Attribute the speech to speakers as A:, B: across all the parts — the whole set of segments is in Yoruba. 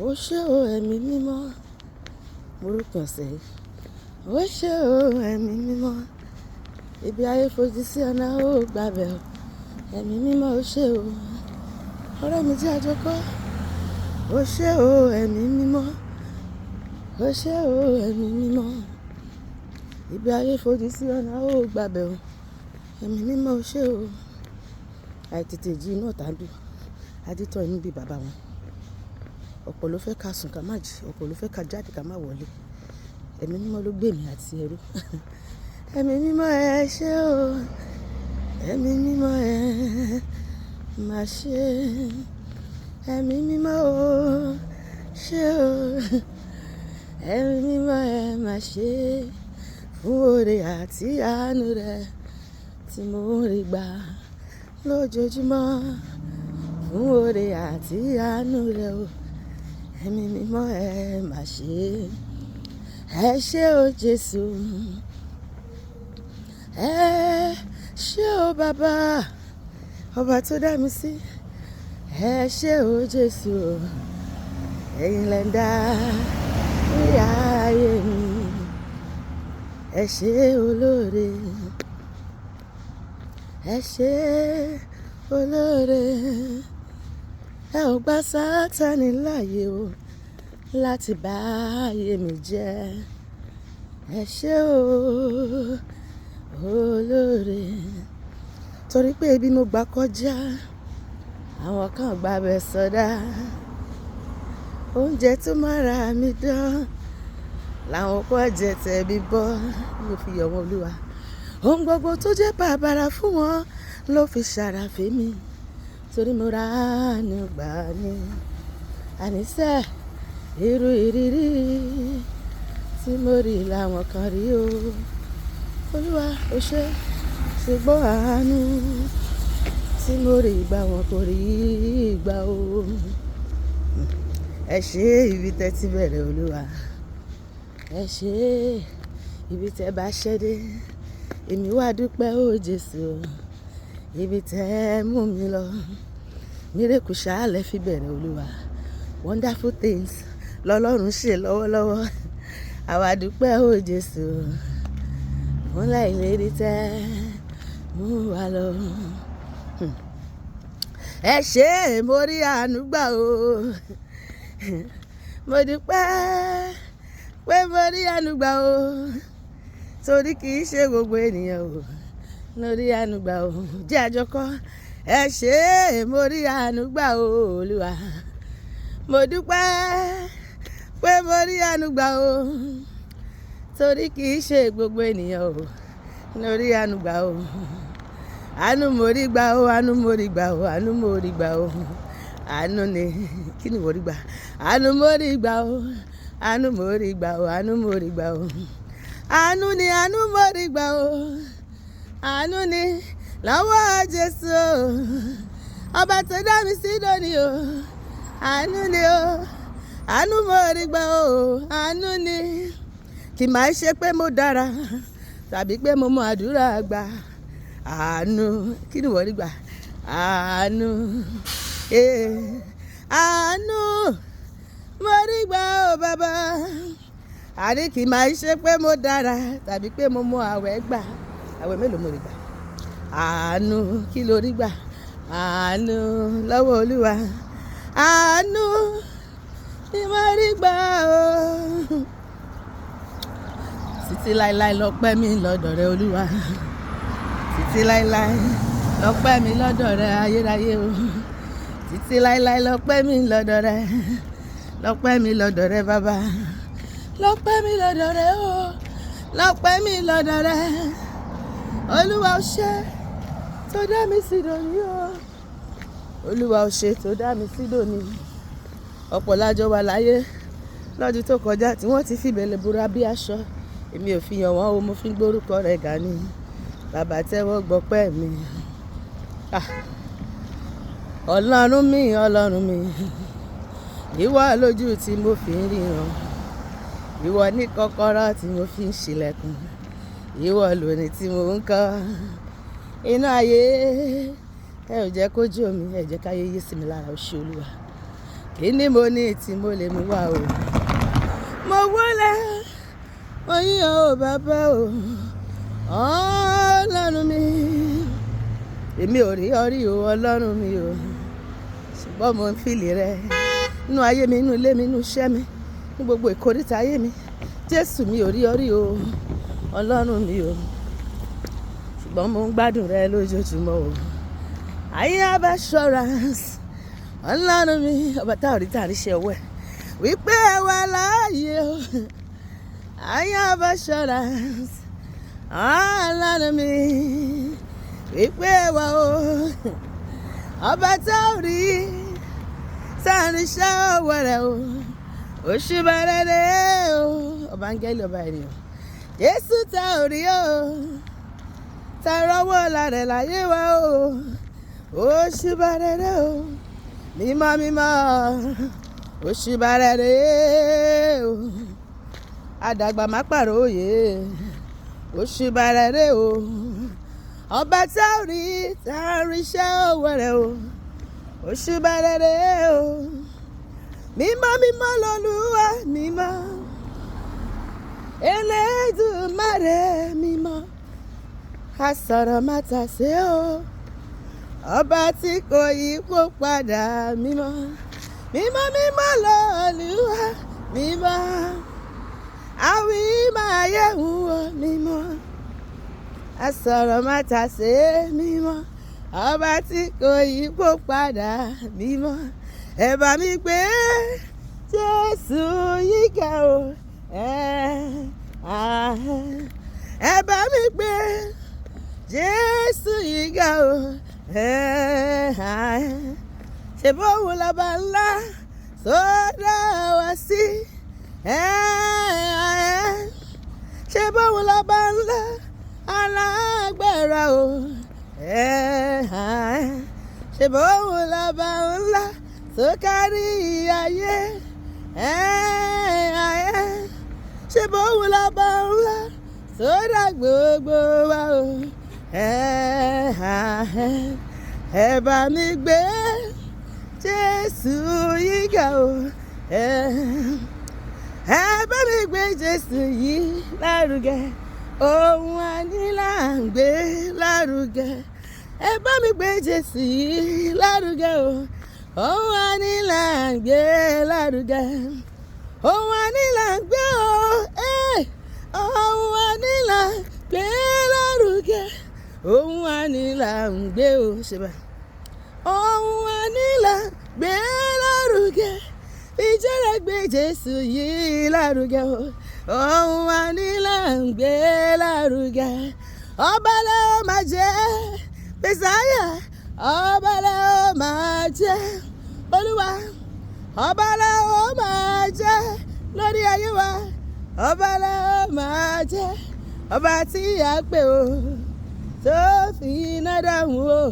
A: ó ṣé o ẹ̀mí mímọ́ morúkọ ọ̀sẹ̀ ó ṣé o ẹ̀mí mímọ́ ibi ayé fojú sí ọ̀nà ó gbabe o ẹ̀mí mímọ́ ó ṣé o ọ̀rẹ́ mi jẹ́ àjọkọ́ ó ṣé o ẹ̀mí mímọ́ ó ṣé o ẹ̀mí mímọ́ ibi ayé fojú sí ọ̀nà ó gbabe o ẹ̀mí mímọ́ ó ṣé o àìtètè jí iná tàbí adítọ́ inú bí bàbá wọn ọ̀pọ̀ ló fẹ́ ká sùn ká má jí ọ̀pọ̀ ló fẹ́ ká jáde ká má wọlé ẹ̀mí mímọ́ ló gbé mi àti ẹrú ẹ̀mí mímọ́ ẹ ṣé o ẹ̀mí mímọ́ ẹ má ṣe ẹ̀mí mímọ́ o ṣé o ẹ̀mí mímọ́ ẹ má ṣe fún oore àti àánú rẹ tí mo rí gbà lójoojúmọ́ fún oore àti àánú rẹ o ẹ̀mí mímọ́ ẹ má ṣe ẹ ṣé o Jésù ẹ ṣé o bàbá ọba tó dá mi sí ẹ ṣé o Jésù ẹ̀yin lẹ ń dá ìyà ayé mi ẹ ṣé olóore ẹ ṣé olóore ẹ ò gbà Sátánì láàyè o láti bá ayé mi jẹ́ ẹ ṣé o olóore torí pé ibi mo gbà kọjá àwọn kan gbàbẹ sọdá oúnjẹ tó mára mi dán làwọn kan jẹ tẹ̀mí bọ́ ló fi yọ̀ wọ́n Olúwa ohun gbogbo tó jẹ́ bàbàrà fún wọn ló fi ṣàràfẹ́ mi torí mo ra àánú gbà ní àníṣe irú ìrírí tí mo rí làwọn kan rí o Olúwa ó ṣe ṣùgbọ́n àánú tí mo rí gbà wọn kò rí gbà o ẹ ṣé ibi tẹ́ ti bẹ̀rẹ̀ Olúwa ẹ ṣé ibi tẹ́ bá ṣẹ́ dé èmi wá dúpẹ́ o Jésù ibi tẹ́ mú mi lọ mírèkù ṣáálẹ̀ fi bẹ̀rẹ̀ Olúwa wonderful things lọ́lọ́run ṣe lọ́wọ́lọ́wọ́ àwa dúpẹ́ o Jésù múlẹ̀ ìlérí tẹ́ mú wa lọ ẹ ṣé mo rí àánú gbà o mo dúpẹ́ pé mo rí àánú gbà o torí kì í ṣe gbogbo ènìyàn o lórí àánú gbà o jẹ́ àjọkọ́ ẹ ṣé mo rí àánú gbà o Olúwa mo dúpẹ́ pé mo rí àánú gbà o torí kì í ṣe gbogbo ènìyàn o lórí àánú gbà o àánú mo rí gbà o àánú mo rí gbà o àánú mo rí gbà o àánú ni kí ni mo rí gbà àánú mo rí gbà o àánú mo rí gbà o àánú mo rí gbà o àánú ni àánú mo rí gbà o àánú ni lọ́wọ́ Jésù ọba tó dá mi sí lónìí o àánú ni o àánú mo rí gbà o àánú ni kì máa ṣe pé mo dára tàbí pé mo mọ àdúrà gbà àánú kí ni wọ́n rí gbà àánú àánú mo rí gbà o bàbá àní kì máa ṣe pé mo dára tàbí pé mo mọ àwẹ̀ gbà àwẹ̀ mélòó mo rí gbà àánú kí ló rí gbà àánú lọ́wọ́ Olúwa àánú ni mo rí gbà o títí láíláí lọ́pẹ́ mi lọ́dọ̀ rẹ Olúwa títí láíláí lọ́pẹ́ mi lọ́dọ̀ rẹ ayérayé o títí láíláí lọ́pẹ́ mi lọ́dọ̀ rẹ lọ́pẹ́ mi lọ́dọ̀ rẹ bàbá lọ́pẹ́ mi lọ́dọ̀ rẹ o lọ́pẹ́ mi lọ́dọ̀ rẹ Olúwa ó ṣe tó dá mi sí dòní o Olúwa ó ṣe tó dá mi sí dòní ọ̀pọ̀ lájọ wà láyé lọ́dún tó kọjá tí wọ́n ti fi bẹ̀lẹ̀ búra bí aṣọ èmi ò fi yàn wọ́n o mo fi gbórúkọ rẹ̀ ga ni bàbá tẹ́wọ́ gbọ́pẹ́ mi ọlọ́run mi ìwọ lójú tí mo fi ń ríran ìwọ ní kọ́kọ́rọ́ tí mo fi ń ṣílẹ̀kùn ìwọ lóní tí mo ń kọ́ inú ayé ẹ ò jẹ́ kójú omi ẹ jẹ́ káyé yé sí mi lára ó ṣé Olúwa kí ni mo ní tí mo lè mú wá o. Mo wọlé mo yìn ọ́ bàbá o ọlọ́run mi. Èmi ò rí ọrí o ọlọ́run mi o, ṣùgbọ́n mo ń fìlì rẹ nínú ayé mi, nínú ilé mi, nínú iṣẹ́ mi, ní gbogbo ìkórìtà ayé mi. Jésù mi ò rí ọrí o ọlọ́run mi o, ṣùgbọ́n mo ń gbádùn rẹ lójoojúmọ́ o. I have assurance ọlọ́run mi, ọba tá ò rí tá à rí ṣe ọwọ́ ẹ̀, wípé ẹ wà láàyè o. I have assurance ọlọ́run mi, wípé ẹ wà o. Ọba tá ò rí tá à rí ṣe ọwọ́ rẹ̀ o. Òṣùbà rere o, ọba áńgẹ́lì ọba ènìyàn. Jésù tá ò rí o, tá rọ́wọ́ lára láyé wa o. Òṣùbà rere o, mímọ́ mímọ́, òṣùbà rere o. Àdàgbà má pàrọ̀ òye, òṣùbà rere o. Ọba tá ò rí tá à rí ṣe ọwọ́ rẹ̀ o. Òṣùbà rere o. Mímọ́ mímọ́ l'Olúwa mímọ́, Elédùmarè mímọ́, asọ̀rọ̀ má tàsé o. Ọba tí kò yípo padà mímọ́, mímọ́ mímọ́ l'Olúwa mímọ́, àwí máa yẹ wúwo mímọ́, asọ̀rọ̀ má tàsé mímọ́. Ọba tí kò yípo padà mímọ́. Ẹ bá mi pé Jésù yíká o, ẹ bá mi pé Jésù yíká o, ṣe bóun lọ́ba ńlá sódà wá sí, ṣe bóun lọ́ba ńlá alágbára o, ṣe bóun lọ́ba ńlá tó kárí ayé, ṣe bóun lọ́ba ńlá tó dá gbogbo wa o. Ẹ bá mi gbé Jésù yíga o, ẹ bá mi gbé Jésù yìí lárugẹ, ohun àní là ń gbé lárugẹ. Ẹ bá mi gbé Jésù yìí lárugẹ o, ohun àní là ń gbé lárugẹ, ohun àní là ń gbé o, ohun àní là ń gbé lárugẹ, ohun àní là ń gbé o, ṣe bá ohun àní là ń gbé lárugẹ. Ìjọba gbé Jésù yìí lárugẹ o, ohun àní là ń gbé lárugẹ. Ọba ló máa jẹ́ Mèsáyà, ọba ló máa jẹ́ Olúwa, ọba ló máa jẹ́ lórí ayé wa, ọba ló máa jẹ́ ọba tí a pè o tó fi iná dáhùn o,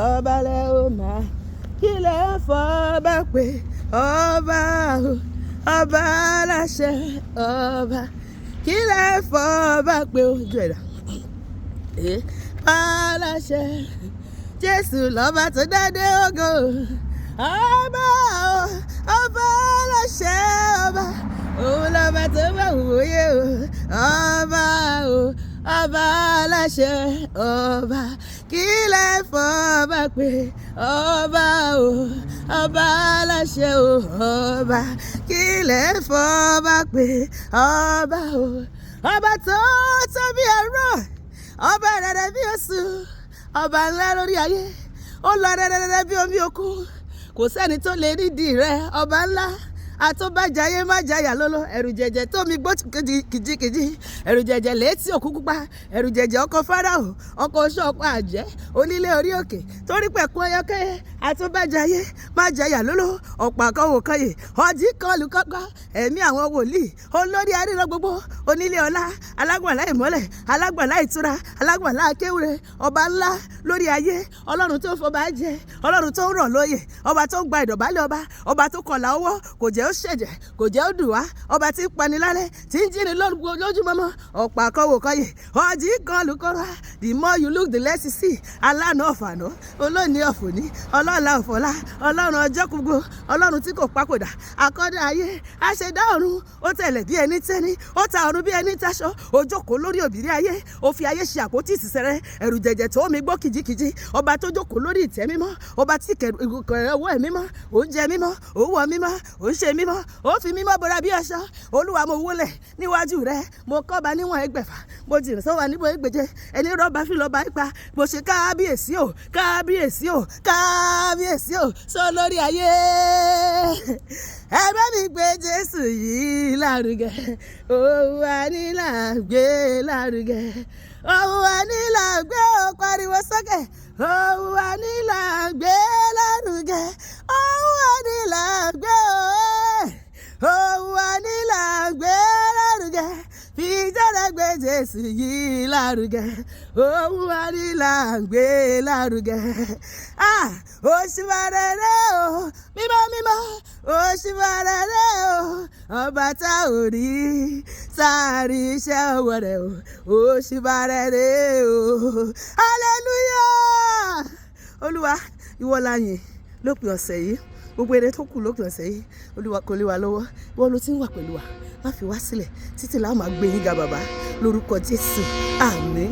A: ọba ló máa kí lè fọba pé ọba o, ọba aláṣẹ ọba kí lè fọba pé ojú ẹ̀dá aláṣẹ. Jésù lọ́ba tó dádé ògo, ọba o, ọba aláṣẹ ọba, òun lọ́ba tó bá wòye o, ọba o, ọba aláṣẹ ọba kí lè fọba pé ọba o, ọba aláṣẹ o, ọba kí lè fọba pé ọba o, ọba tó tóbi ẹ̀rọ, ọba rẹ̀rẹ̀ bí oṣù, ọba ńlá lórí ayé, ó lọ rẹ̀rẹ̀rẹ̀ bí omi òkun, kò sẹ́ni tó lè nídìí rẹ̀, ọba ńlá àtọ́bàjáyé má jáyà lọ́lọ́, ẹ̀rù jẹ̀jẹ̀ tó mi gbó kìjikìji, ẹ̀rù jẹ̀jẹ̀ létí òkú pupa, ẹ̀rù jẹ̀jẹ̀ ọkọ̀ Fáráò, ọkọ̀ oṣù ọkọ̀ àjẹ́, onílé orí òkè, torí pẹ̀kú ọyọ́kẹ́yẹ, àtọ́bàjáyé má jáyà lọ́lọ́, ọ̀pọ̀ àkọ́wò kọyè, ọjí kọlù kọ́kọ́, ẹ̀mí àwọn wòlíì, olórí aríran gbogbo, onílé ọlá, alágbàlá ìmọ́lẹ̀, alágbàlá ìtura, alágbàlá akéwúre, ọba ńlá lórí ayé, ọlọ́run tó fọba jẹ, ọlọ́run tó rọ̀ lóyè, ọba tó gba ìdọ̀bálẹ̀ ọba, ọba tó kọlà ọwọ́, kò jẹ́ ó ṣẹ̀jẹ̀ kò jẹ́ ó dùn wá ọba tí ń pani lálẹ́ tí ń jíni lójúmọ́mọ́ ọ̀pá kọ́wò kọ́yè ọ̀jì kan lùkọ́ra the more you look the less you see alánà ọ̀fànà olóòní ọ̀fọ̀ní ọlọ́ọ̀la ọ̀fọ̀lá ọlọ́run ọjọ́ gbogbo ọlọ́run tí kò papòdà akọ́dá ayé aṣẹ̀dá ọ̀run ó tẹ̀lẹ̀ bí ẹni tẹ́ni ó ta ọ̀run bí ẹni taṣọ ó jókòó lórí òbírí ayé ó fi ayé ṣe àpótí ìsìsẹ́rẹ́ ẹ̀rù jẹ̀jẹ̀ tó mi gbọ́ kìjikìji ọba tó jókòó lórí ìtẹ́ mímọ́ ọba tí kẹ̀rẹ̀ ọwọ́ ẹ̀ mímọ́ ó ń jẹ mímọ́ ó wọ mímọ́ ó ń ṣe mímọ́ ó fi mímọ́ bora bí aṣọ olúwa mo wólẹ̀ níwájú rẹ mo kọ́ba níwọ̀n ẹgbẹ̀fà mo jìnnà sọ́wọ́ níbo ẹgbẹ̀je ẹni rọ́bà fi lọ́ba ipa mo ṣe kábíyèsí o kábíyèsí o kábíyèsí o sọ lórí ayé ẹ bá mi gbé jésù yìí lárugẹ òun wa ní là ń gbé lárugẹ òun wa ní là ń gbé ó pariwo sókè òun wa ní là ń gbé lárugẹ òun wa ní là ń gbé òun wa ní là ń gbé lárugẹ fi jáde gbé jésù yìí lárugẹ òun wa ní là ń gbé lárugẹ òṣùwàrẹrẹ o mímọ́ mímọ́ òṣùwàrẹrẹ o ọba tá ò rí sáàrí iṣẹ́ ọwọ́ rẹ̀ o òṣùwàrẹrẹ o hallelujah olúwa ìwọ la yìn lópin ọ̀sẹ̀ yìí gbogbo èrè tó kù lópin ọ̀sẹ̀ yìí olúwa kò lè wà lọ́wọ́ ìwọ ló ti ń wà pẹ̀lú wa má fi wá sílẹ̀ títí láwọn máa gbé yín ga bàbá lórúkọ jésù àmín.